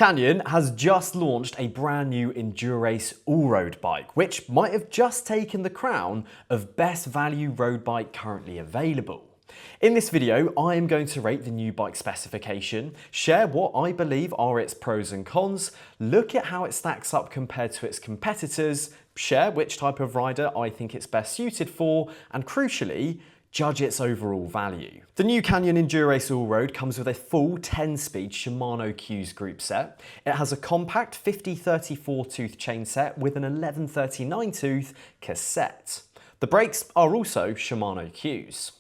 Canyon has just launched a brand new Endurace AllRoad bike, which might have just taken the crown of best value road bike currently available. In this video, I am going to rate the new bike specification, share what I believe are its pros and cons, look at how it stacks up compared to its competitors, share which type of rider I think it's best suited for, and crucially, judge its overall value. The new Canyon Endurace AllRoad comes with a full 10-speed Shimano CUES group set. It has a compact 50-34 tooth chain set with an 11-39 tooth cassette. The brakes are also Shimano CUES.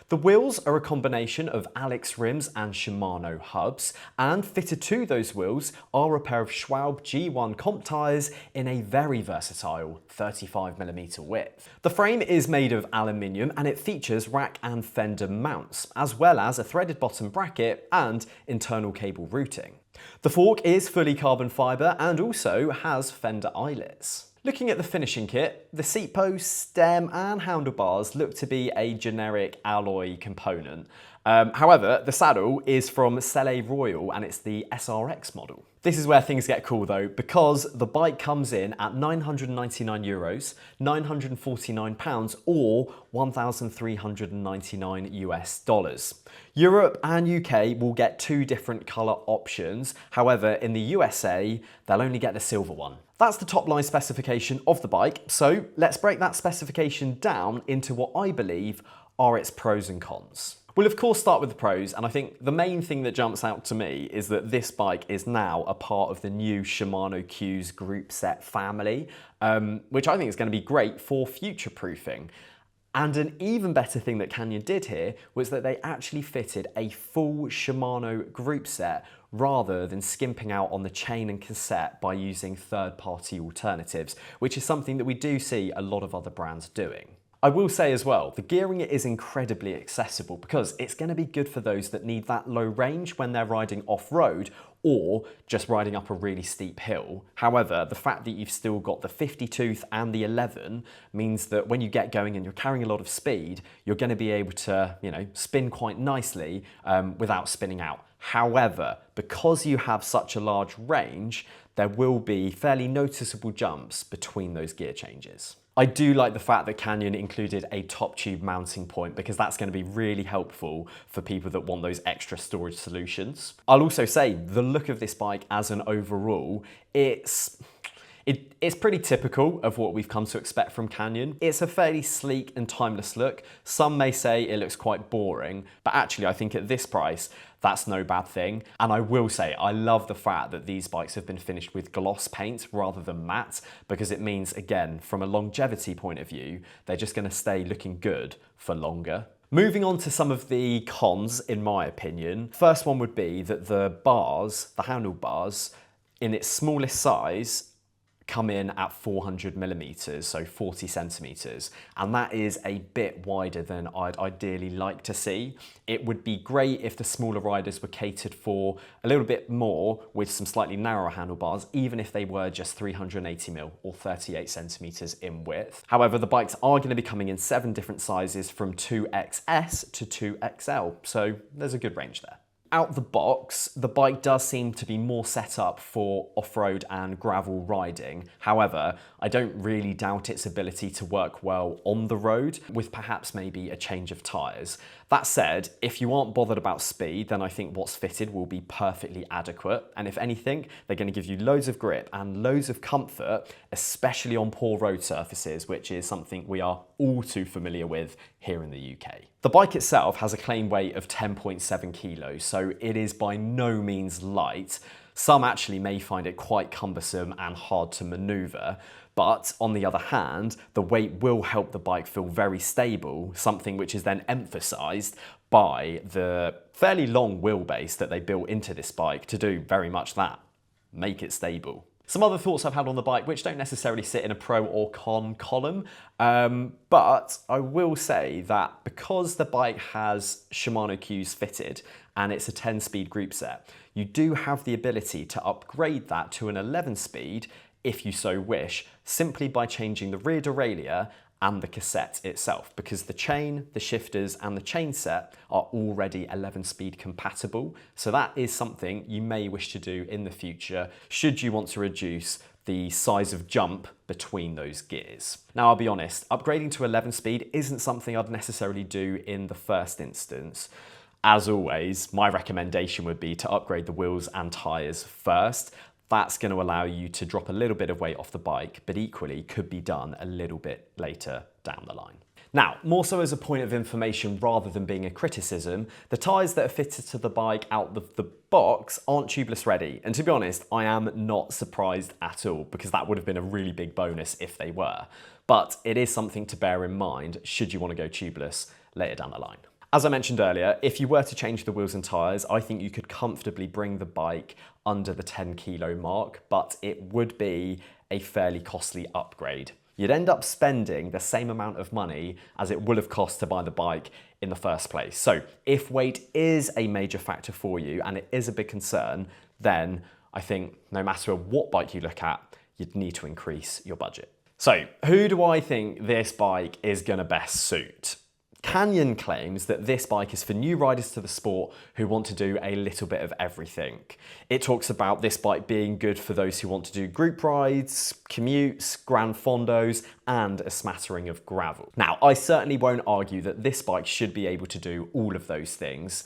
The wheels are a combination of Alex rims and Shimano hubs, and fitted to those wheels are a pair of Schwalbe G1 comp tyres in a very versatile 35mm width. The frame is made of aluminium and it features rack and fender mounts, as well as a threaded bottom bracket and internal cable routing. The fork is fully carbon fibre and also has fender eyelets. Looking at the finishing kit, the seat post, stem and handlebars look to be a generic alloy component. However, the saddle is from Allez Royal and it's the SRX model. This is where things get cool though, because the bike comes in at €999, £949 or $1,399 US. Europe and UK will get two different colour options. However, in the USA, they'll only get the silver one. That's the top line specification of the bike. So let's break that specification down into what I believe are its pros and cons. We'll of course start with the pros, and I think the main thing that jumps out to me is that this bike is now a part of the new Shimano CUES group set family, which I think is going to be great for future-proofing. And an even better thing that Canyon did here was that they actually fitted a full Shimano group set rather than skimping out on the chain and cassette by using third-party alternatives, which is something that we do see a lot of other brands doing. I will say as well, the gearing is incredibly accessible because it's going to be good for those that need that low range when they're riding off-road or just riding up a really steep hill. However, the fact that you've still got the 50 tooth and the 11 means that when you get going and you're carrying a lot of speed, you're going to be able to, spin quite nicely without spinning out. However, because you have such a large range, there will be fairly noticeable jumps between those gear changes. I do like the fact that Canyon included a top tube mounting point because that's going to be really helpful for people that want those extra storage solutions. I'll also say the look of this bike as an overall, it's pretty typical of what we've come to expect from Canyon. It's a fairly sleek and timeless look. Some may say it looks quite boring, but actually I think at this price, that's no bad thing. And I will say, I love the fact that these bikes have been finished with gloss paint rather than matte, because it means, again, from a longevity point of view, they're just gonna stay looking good for longer. Moving on to some of the cons, in my opinion. First one would be that the bars, the handlebars, in its smallest size, come in at 400mm, so 40 centimeters, and that is a bit wider than I'd ideally like to see. It would be great if the smaller riders were catered for a little bit more with some slightly narrower handlebars, even if they were just 380mm or 38 centimeters in width. However, the bikes are going to be coming in 7 different sizes from 2XS to 2XL, so there's a good range there. Out the box, the bike does seem to be more set up for off-road and gravel riding. However, I don't really doubt its ability to work well on the road with perhaps maybe a change of tyres. That said, if you aren't bothered about speed, then I think what's fitted will be perfectly adequate. And if anything, they're going to give you loads of grip and loads of comfort, especially on poor road surfaces, which is something we are all too familiar with here in the UK. The bike itself has a claim weight of 10.7 kilos, so it is by no means light. Some actually may find it quite cumbersome and hard to maneuver, but on the other hand, the weight will help the bike feel very stable, something which is then emphasised by the fairly long wheelbase that they built into this bike to do very much that, make it stable. Some other thoughts I've had on the bike, which don't necessarily sit in a pro or con column, but I will say that because the bike has Shimano CUES fitted and it's a 10-speed group set, you do have the ability to upgrade that to an 11-speed if you so wish, simply by changing the rear derailleur and the cassette itself, because the chain, the shifters and the chain set are already 11-speed compatible. So that is something you may wish to do in the future should you want to reduce the size of jump between those gears. Now, I'll be honest, upgrading to 11-speed isn't something I'd necessarily do in the first instance. As always, my recommendation would be to upgrade the wheels and tyres first. That's going to allow you to drop a little bit of weight off the bike, but equally could be done a little bit later down the line. Now, more so as a point of information rather than being a criticism, the tyres that are fitted to the bike out of the box aren't tubeless ready. And to be honest, I am not surprised at all, because that would have been a really big bonus if they were. But it is something to bear in mind should you want to go tubeless later down the line. As I mentioned earlier, if you were to change the wheels and tyres, I think you could comfortably bring the bike under the 10 kilo mark, but it would be a fairly costly upgrade. You'd end up spending the same amount of money as it would have cost to buy the bike in the first place. So if weight is a major factor for you and it is a big concern, then I think no matter what bike you look at, you'd need to increase your budget. So who do I think this bike is going to best suit? Canyon claims that this bike is for new riders to the sport who want to do a little bit of everything. It talks about this bike being good for those who want to do group rides, commutes, grand fondos, and a smattering of gravel. Now, I certainly won't argue that this bike should be able to do all of those things.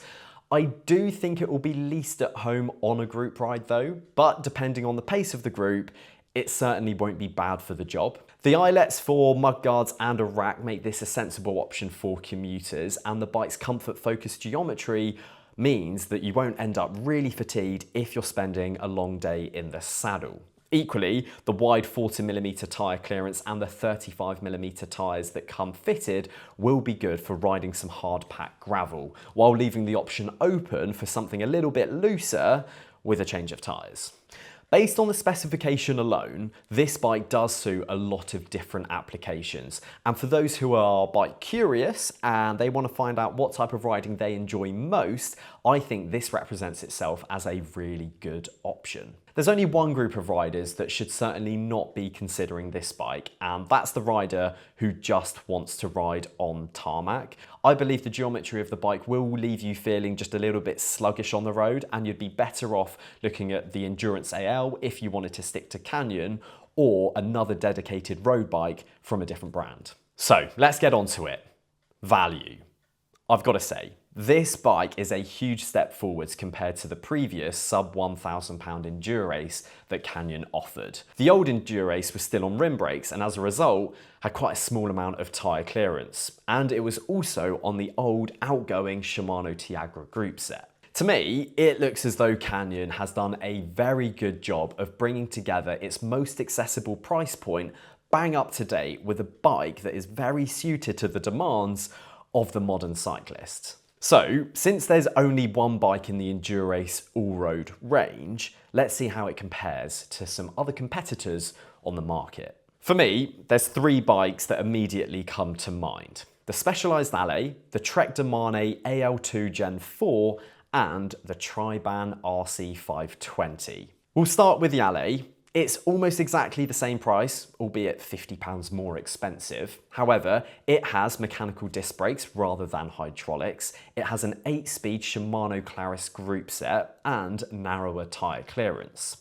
I do think it will be least at home on a group ride though, but depending on the pace of the group, it certainly won't be bad for the job. The eyelets for mudguards and a rack make this a sensible option for commuters, and the bike's comfort-focused geometry means that you won't end up really fatigued if you're spending a long day in the saddle. Equally, the wide 40mm tyre clearance and the 35mm tyres that come fitted will be good for riding some hard-packed gravel, while leaving the option open for something a little bit looser with a change of tyres. Based on the specification alone, this bike does suit a lot of different applications. And for those who are bike curious and they want to find out what type of riding they enjoy most, I think this represents itself as a really good option. There's only one group of riders that should certainly not be considering this bike, and that's the rider who just wants to ride on tarmac. I believe the geometry of the bike will leave you feeling just a little bit sluggish on the road, and you'd be better off looking at the Endurace AL if you wanted to stick to Canyon, or another dedicated road bike from a different brand. So let's get on to it. Value. I've got to say, this bike is a huge step forwards compared to the previous sub £1,000 Endurace that Canyon offered. The old Endurace was still on rim brakes and as a result had quite a small amount of tyre clearance, and it was also on the old outgoing Shimano Tiagra group set. To me, it looks as though Canyon has done a very good job of bringing together its most accessible price point bang up to date with a bike that is very suited to the demands of the modern cyclist. So, since there's only one bike in the Endurace AllRoad range, let's see how it compares to some other competitors on the market. For me, there's three bikes that immediately come to mind: the Specialized Allez, the Trek Domane AL2 Gen 4, and the Triban RC520. We'll start with the Allez. It's almost exactly the same price, albeit £50 more expensive. However, it has mechanical disc brakes rather than hydraulics. It has an 8-speed Shimano CUES group set and narrower tyre clearance.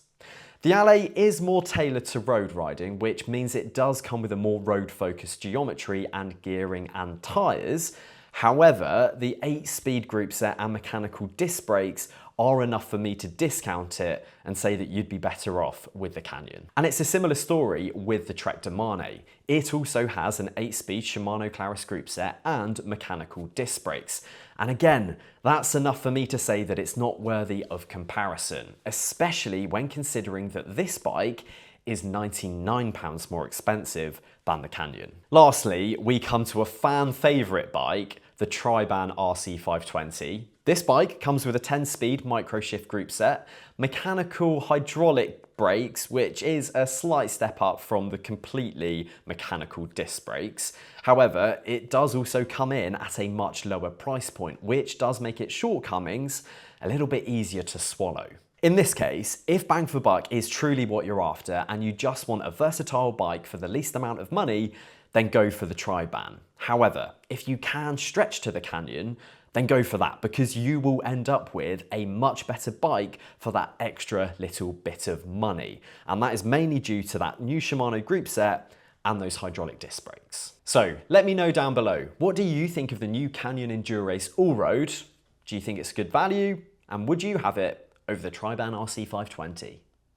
The Allez is more tailored to road riding, which means it does come with a more road-focused geometry and gearing and tyres. However, the 8-speed group set and mechanical disc brakes are enough for me to discount it and say that you'd be better off with the Canyon. And it's a similar story with the Trek Domane. It also has an 8-speed Shimano CUES group set and mechanical disc brakes. And again, that's enough for me to say that it's not worthy of comparison, especially when considering that this bike is £99 more expensive than the Canyon. Lastly, we come to a fan favourite bike, the Triban RC520. This bike comes with a 10-speed micro shift group set, mechanical hydraulic brakes, which is a slight step up from the completely mechanical disc brakes. However, it does also come in at a much lower price point, which does make its shortcomings a little bit easier to swallow. In this case, if bang for buck is truly what you're after and you just want a versatile bike for the least amount of money, then go for the Triban. However, if you can stretch to the Canyon, then go for that, because you will end up with a much better bike for that extra little bit of money. And that is mainly due to that new Shimano group set and those hydraulic disc brakes. So let me know down below, what do you think of the new Canyon Endurace AllRoad? Do you think it's good value? And would you have it over the Triban RC520?